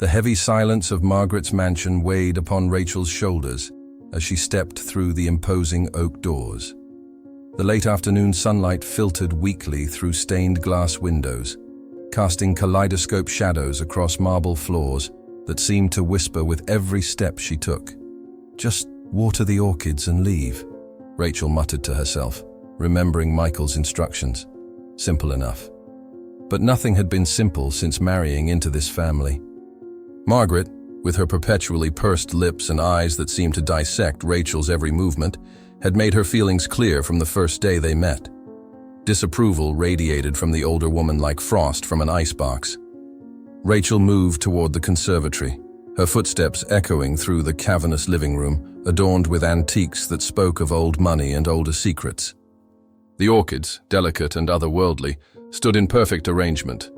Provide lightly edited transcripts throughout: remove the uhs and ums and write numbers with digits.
The heavy silence of Margaret's mansion weighed upon Rachel's shoulders as she stepped through the imposing oak doors. The late afternoon sunlight filtered weakly through stained glass windows, casting kaleidoscope shadows across marble floors that seemed to whisper with every step she took. "Just water the orchids and leave," Rachel muttered to herself, remembering Michael's instructions. Simple enough. But nothing had been simple since marrying into this family. Margaret, with her perpetually pursed lips and eyes that seemed to dissect Rachel's every movement, had made her feelings clear from the first day they met. Disapproval radiated from the older woman like frost from an icebox. Rachel moved toward the conservatory, her footsteps echoing through the cavernous living room, adorned with antiques that spoke of old money and older secrets. The orchids, delicate and otherworldly, stood in perfect arrangement,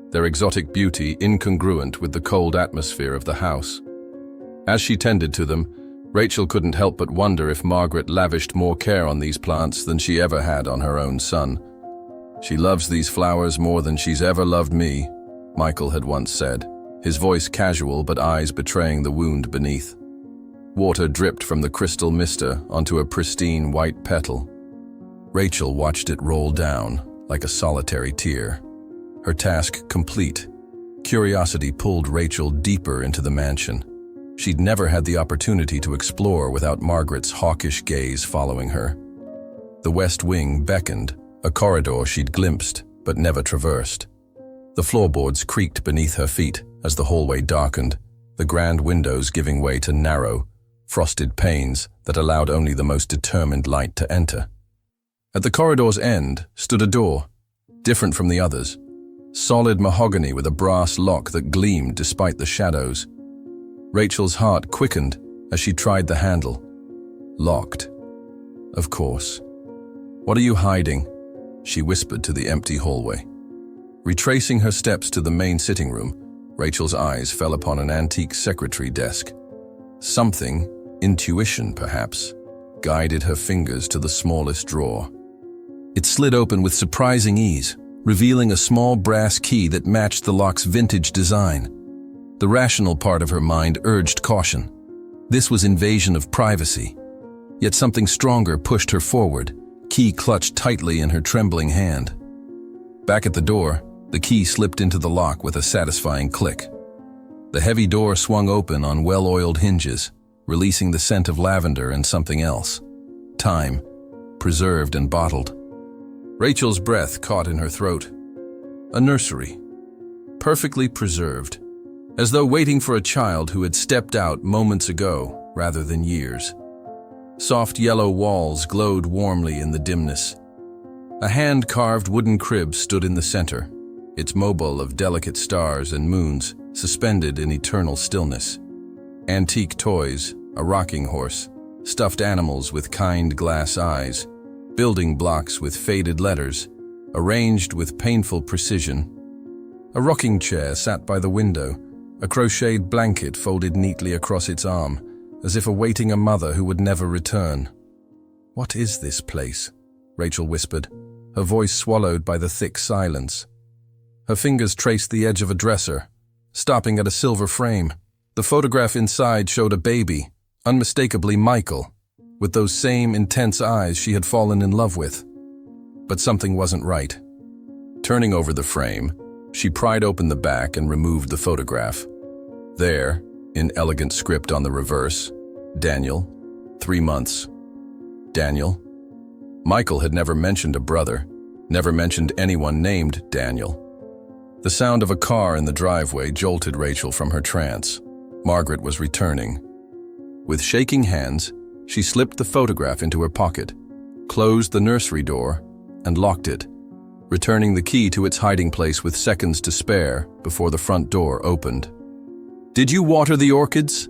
their exotic beauty incongruent with the cold atmosphere of the house. As she tended to them, Rachel couldn't help but wonder if Margaret lavished more care on these plants than she ever had on her own son. "She loves these flowers more than she's ever loved me," Michael had once said, his voice casual but eyes betraying the wound beneath. Water dripped from the crystal mister onto a pristine white petal. Rachel watched it roll down like a solitary tear. Her task complete, curiosity pulled Rachel deeper into the mansion. She'd never had the opportunity to explore without Margaret's hawkish gaze following her. The west wing beckoned, a corridor she'd glimpsed but never traversed. The floorboards creaked beneath her feet as the hallway darkened, the grand windows giving way to narrow, frosted panes that allowed only the most determined light to enter. At the corridor's end stood a door, different from the others, solid mahogany with a brass lock that gleamed despite the shadows. Rachel's heart quickened as she tried the handle. Locked. Of course. "What are you hiding?" she whispered to the empty hallway. Retracing her steps to the main sitting room, Rachel's eyes fell upon an antique secretary desk. Something, intuition perhaps, guided her fingers to the smallest drawer. It slid open with surprising ease, revealing a small brass key that matched the lock's vintage design. The rational part of her mind urged caution. This was invasion of privacy. Yet something stronger pushed her forward, key clutched tightly in her trembling hand. Back at the door, the key slipped into the lock with a satisfying click. The heavy door swung open on well-oiled hinges, releasing the scent of lavender and something else. Time, preserved and bottled. Rachel's breath caught in her throat. A nursery. Perfectly preserved, as though waiting for a child who had stepped out moments ago rather than years. Soft yellow walls glowed warmly in the dimness. A hand-carved wooden crib stood in the center, its mobile of delicate stars and moons suspended in eternal stillness. Antique toys, a rocking horse, stuffed animals with kind glass eyes, building blocks with faded letters, arranged with painful precision. A rocking chair sat by the window, a crocheted blanket folded neatly across its arm, as if awaiting a mother who would never return. "What is this place?" Rachel whispered, her voice swallowed by the thick silence. Her fingers traced the edge of a dresser, stopping at a silver frame. The photograph inside showed a baby, unmistakably Michael, with those same intense eyes she had fallen in love with. But something wasn't right. Turning over the frame, she pried open the back and removed the photograph. There, in elegant script on the reverse, Daniel, 3 months. Daniel. Michael had never mentioned a brother, never mentioned anyone named Daniel. The sound of a car in the driveway jolted Rachel from her trance. Margaret was returning. With shaking hands, she slipped the photograph into her pocket, closed the nursery door, and locked it, returning the key to its hiding place with seconds to spare before the front door opened. "Did you water the orchids?"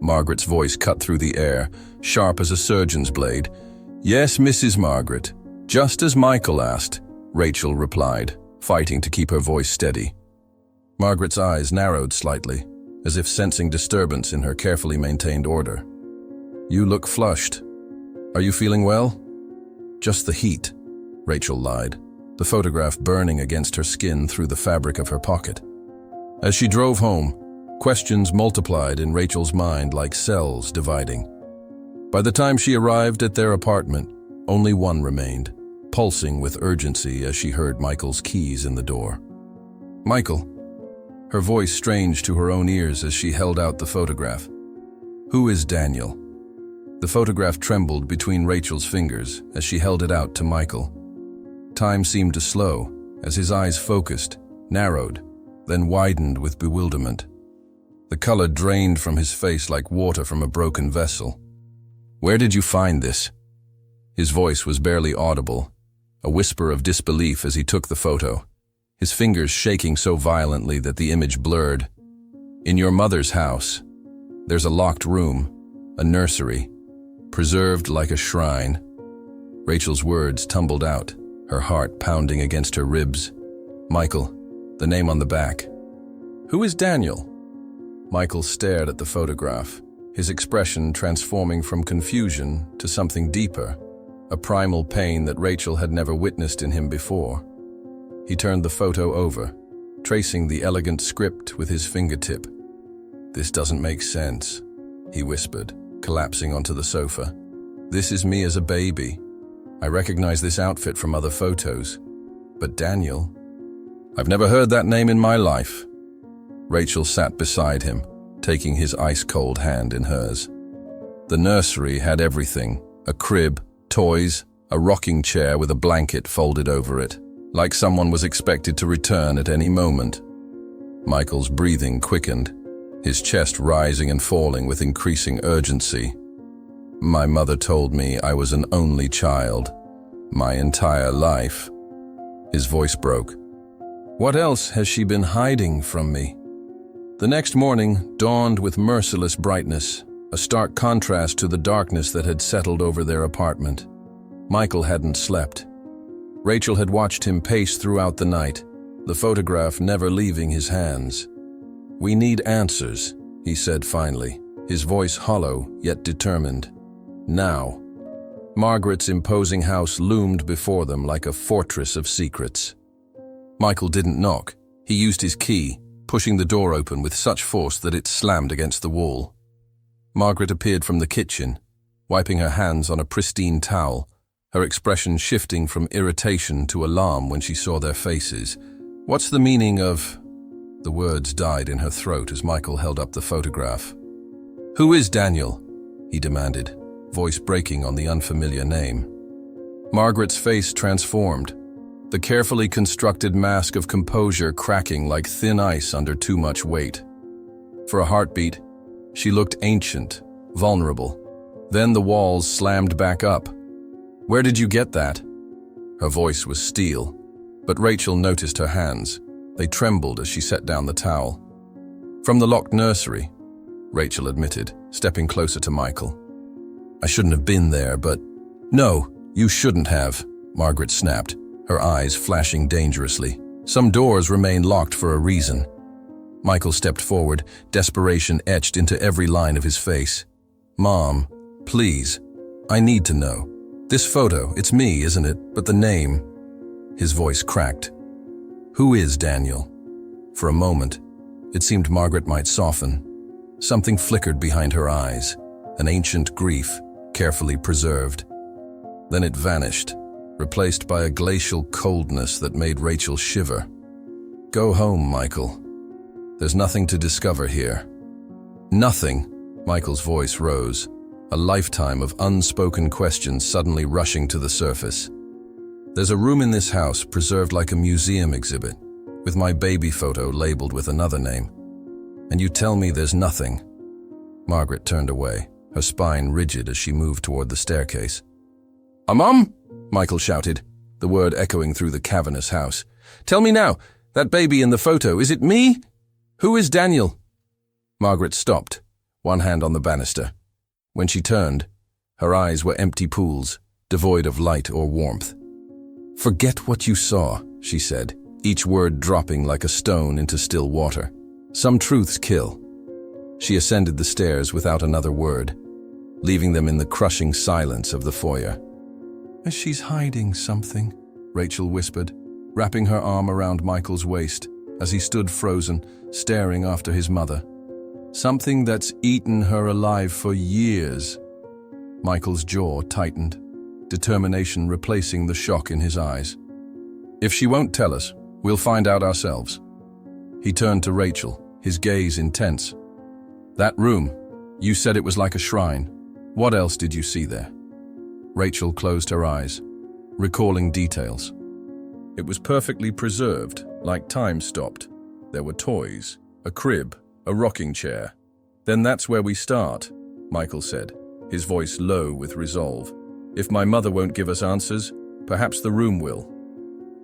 Margaret's voice cut through the air, sharp as a surgeon's blade. "Yes, Mrs. Margaret. Just as Michael asked," Rachel replied, fighting to keep her voice steady. Margaret's eyes narrowed slightly, as if sensing disturbance in her carefully maintained order. "You look flushed. Are you feeling well?" "Just the heat," Rachel lied, the photograph burning against her skin through the fabric of her pocket. As she drove home, Questions multiplied in Rachel's mind like cells dividing. By the time she arrived at their apartment, only one remained, pulsing with urgency as she heard Michael's keys in the door. "Michael." Her voice strange to her own ears as she held out the photograph. "Who is Daniel?" The photograph trembled between Rachel's fingers as she held it out to Michael. Time seemed to slow as his eyes focused, narrowed, then widened with bewilderment. The color drained from his face like water from a broken vessel. "Where did you find this?" His voice was barely audible, a whisper of disbelief as he took the photo, his fingers shaking so violently that the image blurred. "In your mother's house. There's a locked room, a nursery, preserved like a shrine." Rachel's words tumbled out, her heart pounding against her ribs. "Michael," the name on the back. "Who is Daniel?" Michael stared at the photograph, his expression transforming from confusion to something deeper, a primal pain that Rachel had never witnessed in him before. He turned the photo over, tracing the elegant script with his fingertip. "This doesn't make sense," he whispered, collapsing onto the sofa. "This is me as a baby. I recognize this outfit from other photos. But Daniel? I've never heard that name in my life." Rachel sat beside him, taking his ice-cold hand in hers. The nursery had everything: a crib, toys, a rocking chair with a blanket folded over it, like someone was expected to return at any moment. Michael's breathing quickened, his chest rising and falling with increasing urgency. "My mother told me I was an only child, my entire life." His voice broke. "What else has she been hiding from me?" The next morning dawned with merciless brightness, a stark contrast to the darkness that had settled over their apartment. Michael hadn't slept. Rachel had watched him pace throughout the night, the photograph never leaving his hands. "We need answers," he said finally, his voice hollow yet determined. "Now." Margaret's imposing house loomed before them like a fortress of secrets. Michael didn't knock. He used his key, pushing the door open with such force that it slammed against the wall. Margaret appeared from the kitchen, wiping her hands on a pristine towel, her expression shifting from irritation to alarm when she saw their faces. "What's the meaning of—" The words died in her throat as Michael held up the photograph. "Who is Daniel?" he demanded, voice breaking on the unfamiliar name. Margaret's face transformed, the carefully constructed mask of composure cracking like thin ice under too much weight. For a heartbeat, she looked ancient, vulnerable. Then the walls slammed back up. "Where did you get that?" Her voice was steel, but Rachel noticed her hands. They trembled as she set down the towel. "From the locked nursery," Rachel admitted, stepping closer to Michael. "I shouldn't have been there, but—" "No, you shouldn't have," Margaret snapped, her eyes flashing dangerously. "Some doors remain locked for a reason." Michael stepped forward, desperation etched into every line of his face. "Mom, please, I need to know. This photo, it's me, isn't it? But the name—" His voice cracked. "Who is Daniel?" For a moment, it seemed Margaret might soften. Something flickered behind her eyes, an ancient grief, carefully preserved. Then it vanished, replaced by a glacial coldness that made Rachel shiver. "Go home, Michael. There's nothing to discover here." "Nothing," Michael's voice rose, a lifetime of unspoken questions suddenly rushing to the surface. "There's a room in this house preserved like a museum exhibit, with my baby photo labeled with another name. And you tell me there's nothing." Margaret turned away, her spine rigid as she moved toward the staircase. "Mom!" Michael shouted, the word echoing through the cavernous house. "Tell me now, that baby in the photo, is it me? Who is Daniel?" Margaret stopped, one hand on the banister. When she turned, her eyes were empty pools, devoid of light or warmth. "Forget what you saw," she said, each word dropping like a stone into still water. "Some truths kill." She ascended the stairs without another word, leaving them in the crushing silence of the foyer. "She's hiding something," Rachel whispered, wrapping her arm around Michael's waist as he stood frozen, staring after his mother. Something that's eaten her alive for years. Michael's jaw tightened, determination replacing the shock in his eyes. If she won't tell us, we'll find out ourselves. He turned to Rachel, his gaze intense. That room, you said it was like a shrine. What else did you see there? Rachel closed her eyes, recalling details. It was perfectly preserved, like time stopped. There were toys, a crib, a rocking chair. Then that's where we start, Michael said, his voice low with resolve. If my mother won't give us answers, perhaps the room will.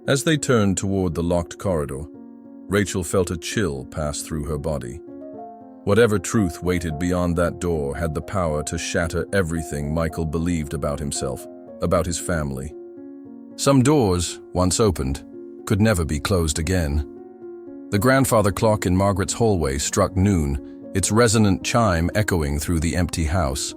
As they turned toward the locked corridor, Rachel felt a chill pass through her body. Whatever truth waited beyond that door had the power to shatter everything Michael believed about himself, about his family. Some doors, once opened, could never be closed again. The grandfather clock in Margaret's hallway struck noon, its resonant chime echoing through the empty house.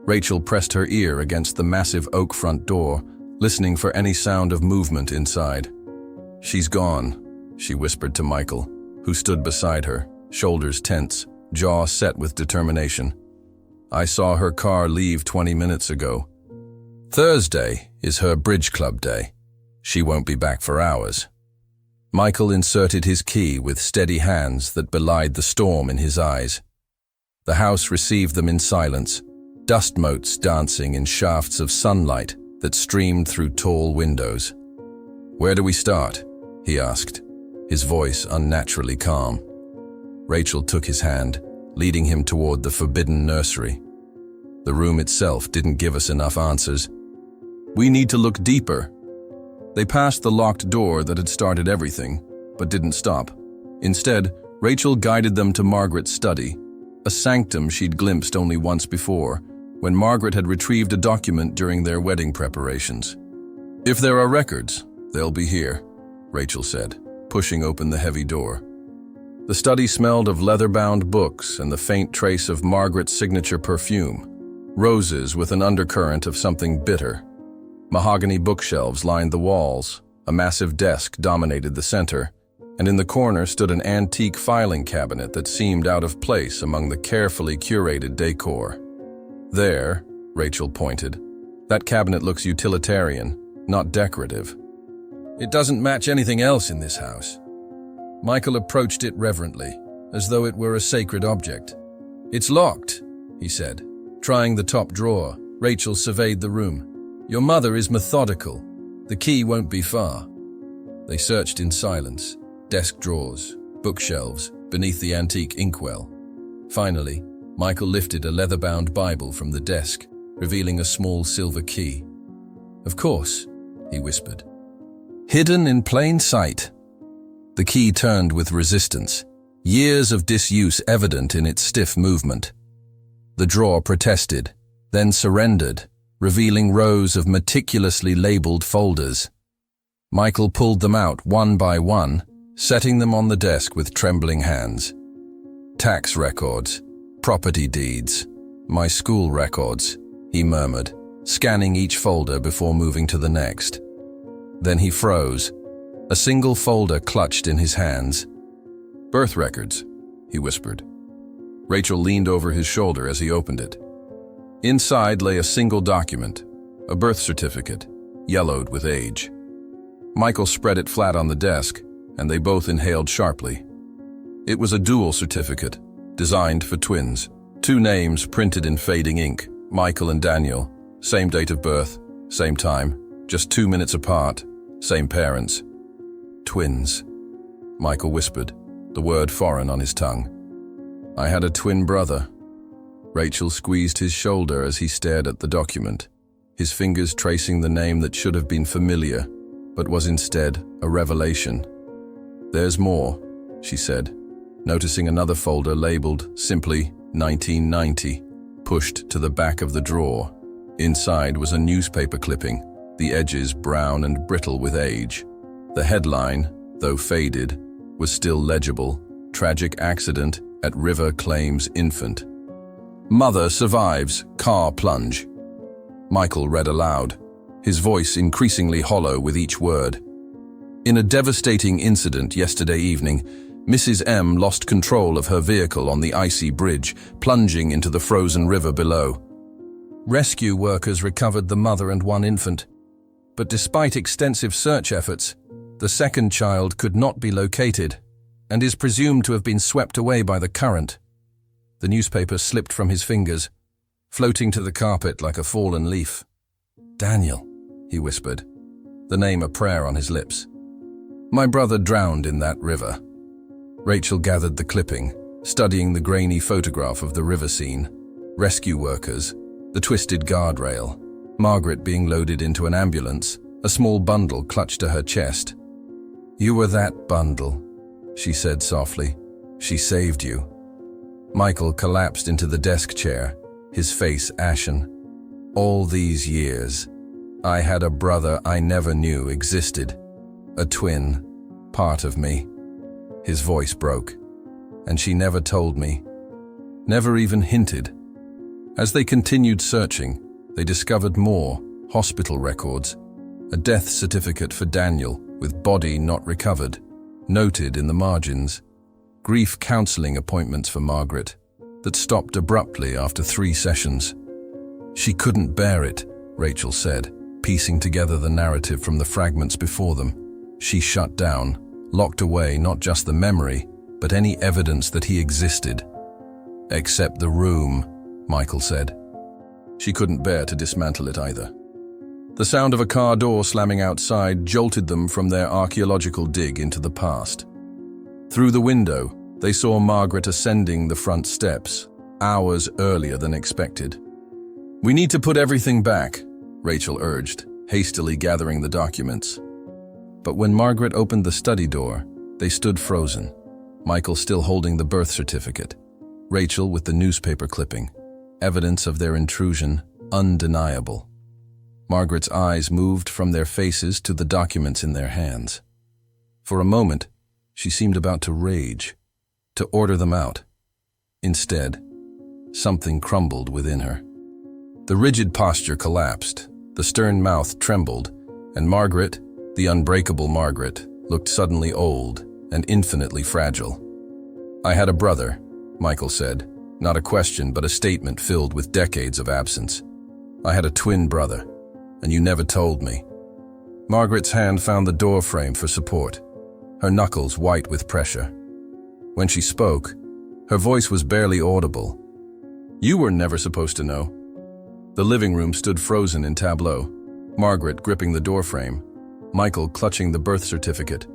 Rachel pressed her ear against the massive oak front door, listening for any sound of movement inside. "She's gone," she whispered to Michael, who stood beside her, shoulders tense, jaw set with determination. "I saw her car leave 20 minutes ago. Thursday is her bridge club day. She won't be back for hours." Michael inserted his key with steady hands that belied the storm in his eyes. The house received them in silence, dust motes dancing in shafts of sunlight that streamed through tall windows. "Where do we start?" he asked, his voice unnaturally calm. Rachel took his hand, leading him toward the forbidden nursery. The room itself didn't give us enough answers. "We need to look deeper." They passed the locked door that had started everything, but didn't stop. Instead, Rachel guided them to Margaret's study, a sanctum she'd glimpsed only once before, when Margaret had retrieved a document during their wedding preparations. "If there are records, they'll be here," Rachel said, pushing open the heavy door. The study smelled of leather-bound books and the faint trace of Margaret's signature perfume, roses with an undercurrent of something bitter. Mahogany bookshelves lined the walls, a massive desk dominated the center, and in the corner stood an antique filing cabinet that seemed out of place among the carefully curated decor. "There," Rachel pointed, "that cabinet looks utilitarian, not decorative. It doesn't match anything else in this house." Michael approached it reverently, as though it were a sacred object. "It's locked," he said. Trying the top drawer, Rachel surveyed the room. "Your mother is methodical. The key won't be far." They searched in silence, desk drawers, bookshelves, beneath the antique inkwell. Finally, Michael lifted a leather-bound Bible from the desk, revealing a small silver key. "Of course," he whispered. "Hidden in plain sight." The key turned with resistance, years of disuse evident in its stiff movement. The drawer protested, then surrendered, revealing rows of meticulously labeled folders. Michael pulled them out one by one, setting them on the desk with trembling hands. "Tax records, property deeds, my school records," he murmured, scanning each folder before moving to the next. Then he froze, a single folder clutched in his hands. "Birth records," he whispered. Rachel leaned over his shoulder as he opened it. Inside lay a single document, a birth certificate, yellowed with age. Michael spread it flat on the desk, and they both inhaled sharply. It was a dual certificate, designed for twins. 2 names printed in fading ink, Michael and Daniel, same date of birth, same time, just 2 minutes apart, same parents. "Twins," Michael whispered, the word foreign on his tongue. "I had a twin brother." Rachel squeezed his shoulder as he stared at the document, his fingers tracing the name that should have been familiar, but was instead a revelation. "There's more," she said, noticing another folder labeled simply 1990, pushed to the back of the drawer. Inside was a newspaper clipping, the edges brown and brittle with age. The headline, though faded, was still legible: "Tragic accident at River claims infant. Mother survives, car plunge." Michael read aloud, his voice increasingly hollow with each word. "In a devastating incident yesterday evening, Mrs. M lost control of her vehicle on the icy bridge, plunging into the frozen river below. Rescue workers recovered the mother and one infant, but despite extensive search efforts, the second child could not be located and is presumed to have been swept away by the current. The newspaper slipped from his fingers, floating to the carpet like a fallen leaf. "Daniel," he whispered, the name a prayer on his lips. "My brother drowned in that river." Rachel gathered the clipping, studying the grainy photograph of the river scene, rescue workers, the twisted guardrail, Margaret being loaded into an ambulance, a small bundle clutched to her chest. "You were that bundle," she said softly. "She saved you." Michael collapsed into the desk chair, his face ashen. "All these years, I had a brother I never knew existed. A twin, part of me." His voice broke. "And she never told me. Never even hinted." As they continued searching, they discovered more hospital records. A death certificate for Daniel, with body not recovered, noted in the margins. Grief counseling appointments for Margaret, that stopped abruptly after 3 sessions. "She couldn't bear it," Rachel said, piecing together the narrative from the fragments before them. "She shut down, locked away not just the memory, but any evidence that he existed." "Except the room," Michael said. She couldn't bear to dismantle it either. The sound of a car door slamming outside jolted them from their archaeological dig into the past. Through the window, they saw Margaret ascending the front steps, hours earlier than expected. "We need to put everything back," Rachel urged, hastily gathering the documents. But when Margaret opened the study door, they stood frozen, Michael still holding the birth certificate, Rachel with the newspaper clipping, evidence of their intrusion undeniable. Margaret's eyes moved from their faces to the documents in their hands. For a moment, she seemed about to rage, to order them out. Instead, something crumbled within her. The rigid posture collapsed, the stern mouth trembled, and Margaret, the unbreakable Margaret, looked suddenly old and infinitely fragile. "I had a brother," Michael said, not a question but a statement filled with decades of absence. "I had a twin brother, and you never told me." Margaret's hand found the door frame for support, her knuckles white with pressure. When she spoke, her voice was barely audible. "You were never supposed to know." The living room stood frozen in tableau, Margaret gripping the doorframe, Michael clutching the birth certificate,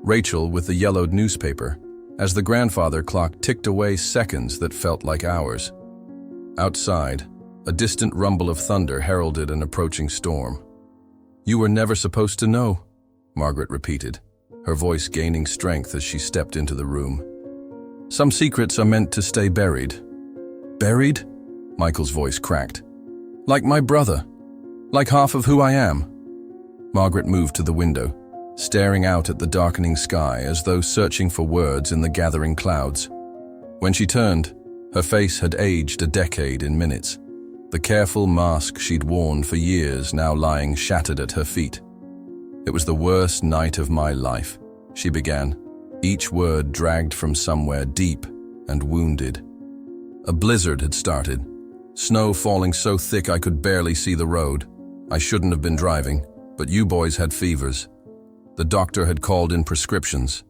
Rachel with the yellowed newspaper, as the grandfather clock ticked away seconds that felt like hours. Outside, a distant rumble of thunder heralded an approaching storm. "You were never supposed to know," Margaret repeated, her voice gaining strength as she stepped into the room. "Some secrets are meant to stay buried." "Buried?" Michael's voice cracked. "Like my brother. Like half of who I am." Margaret moved to the window, staring out at the darkening sky as though searching for words in the gathering clouds. When she turned, her face had aged a decade in minutes, the careful mask she'd worn for years now lying shattered at her feet. "It was the worst night of my life," she began, each word dragged from somewhere deep and wounded. A blizzard had started, snow falling so thick I could barely see the road. I shouldn't have been driving, but you boys had fevers. The doctor had called in prescriptions.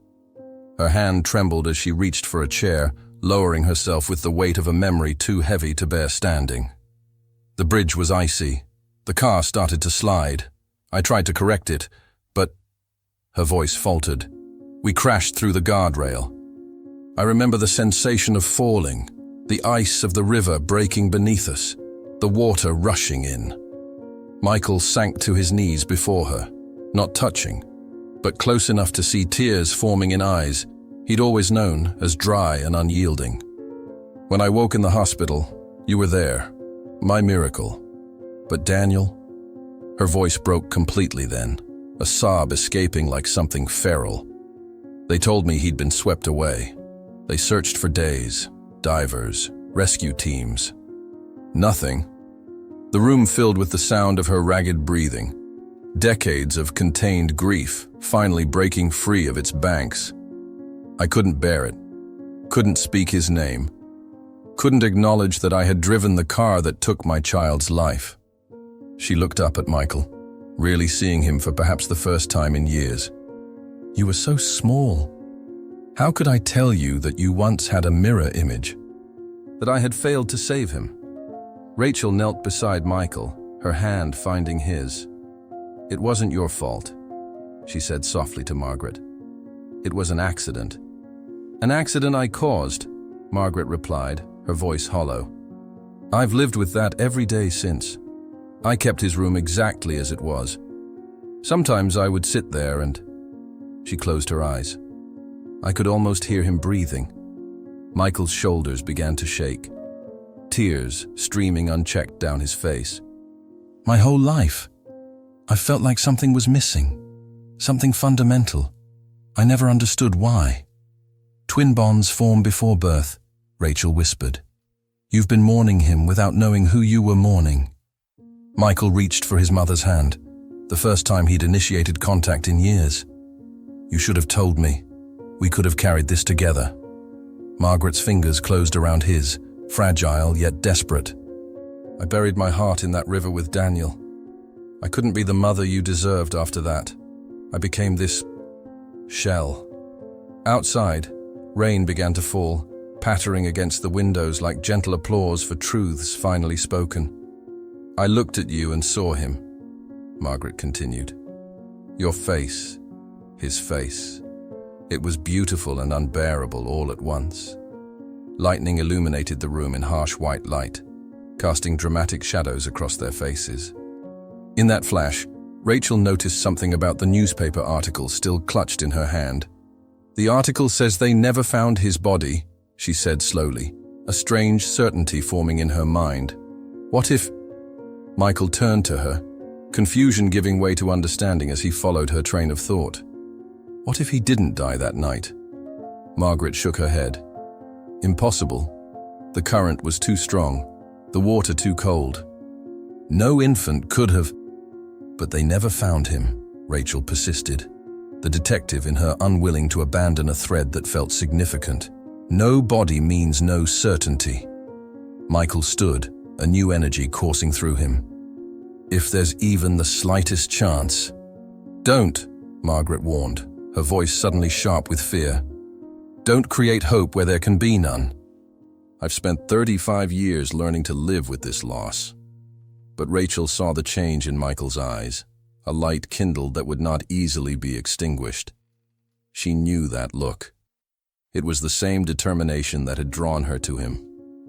Her hand trembled as she reached for a chair, lowering herself with the weight of a memory too heavy to bear standing. The bridge was icy. The car started to slide. I tried to correct it, but... Her voice faltered. "We crashed through the guardrail. I remember the sensation of falling, the ice of the river breaking beneath us, the water rushing in." Michael sank to his knees before her, not touching, but close enough to see tears forming in eyes he'd always known as dry and unyielding. "When I woke in the hospital, you were there. My miracle. But Daniel?" Her voice broke completely then, a sob escaping like something feral. "They told me he'd been swept away. They searched for days, divers, rescue teams. Nothing." The room filled with the sound of her ragged breathing, decades of contained grief finally breaking free of its banks. I couldn't bear it. Couldn't speak his name. Couldn't acknowledge that I had driven the car that took my child's life. She looked up at Michael, really seeing him for perhaps the first time in years. You were so small. How could I tell you that you once had a mirror image? That I had failed to save him? Rachel knelt beside Michael, her hand finding his. It wasn't your fault, she said softly to Margaret. It was an accident. An accident I caused, Margaret replied, her voice hollow. I've lived with that every day since. I kept his room exactly as it was. Sometimes I would sit there and... She closed her eyes. I could almost hear him breathing. Michael's shoulders began to shake, tears streaming unchecked down his face. My whole life, I felt like something was missing, something fundamental. I never understood why. Twin bonds form before birth, Rachel whispered. You've been mourning him without knowing who you were mourning. Michael reached for his mother's hand, the first time he'd initiated contact in years. You should have told me. We could have carried this together. Margaret's fingers closed around his, fragile yet desperate. I buried my heart in that river with Daniel. I couldn't be the mother you deserved after that. I became this shell. Outside, rain began to fall, pattering against the windows like gentle applause for truths finally spoken. I looked at you and saw him, Margaret continued. Your face, his face. It was beautiful and unbearable all at once. Lightning illuminated the room in harsh white light, casting dramatic shadows across their faces. In that flash, Rachel noticed something about the newspaper article still clutched in her hand. The article says they never found his body, she said slowly, a strange certainty forming in her mind. What if... Michael turned to her, confusion giving way to understanding as he followed her train of thought. What if he didn't die that night? Margaret shook her head. Impossible. The current was too strong, the water too cold. No infant could have... But they never found him, Rachel persisted, the detective in her unwilling to abandon a thread that felt significant. No body means no certainty. Michael stood, a new energy coursing through him. If there's even the slightest chance... Don't, Margaret warned, her voice suddenly sharp with fear. Don't create hope where there can be none. I've spent 35 years learning to live with this loss. But Rachel saw the change in Michael's eyes, a light kindled that would not easily be extinguished. She knew that look. It was the same determination that had drawn her to him,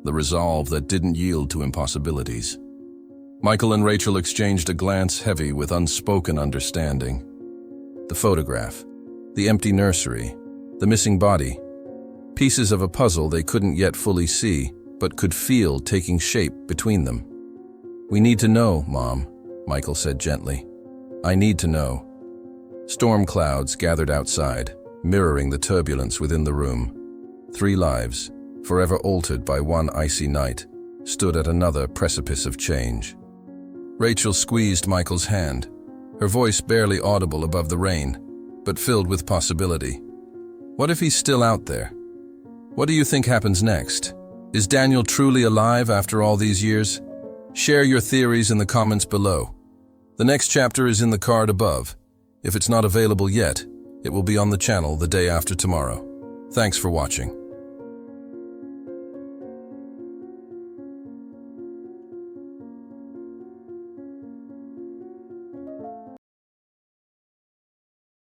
the resolve that didn't yield to impossibilities. Michael and Rachel exchanged a glance heavy with unspoken understanding. The photograph, the empty nursery, the missing body, pieces of a puzzle they couldn't yet fully see, but could feel taking shape between them. We need to know, Mom, Michael said gently. I need to know. Storm clouds gathered outside, mirroring the turbulence within the room. 3 lives, forever altered by one icy night, stood at another precipice of change. Rachel squeezed Michael's hand, her voice barely audible above the rain, but filled with possibility. What if he's still out there? What do you think happens next? Is Daniel truly alive after all these years? Share your theories in the comments below. The next chapter is in the card above. If it's not available yet, it will be on the channel the day after tomorrow. Thanks for watching.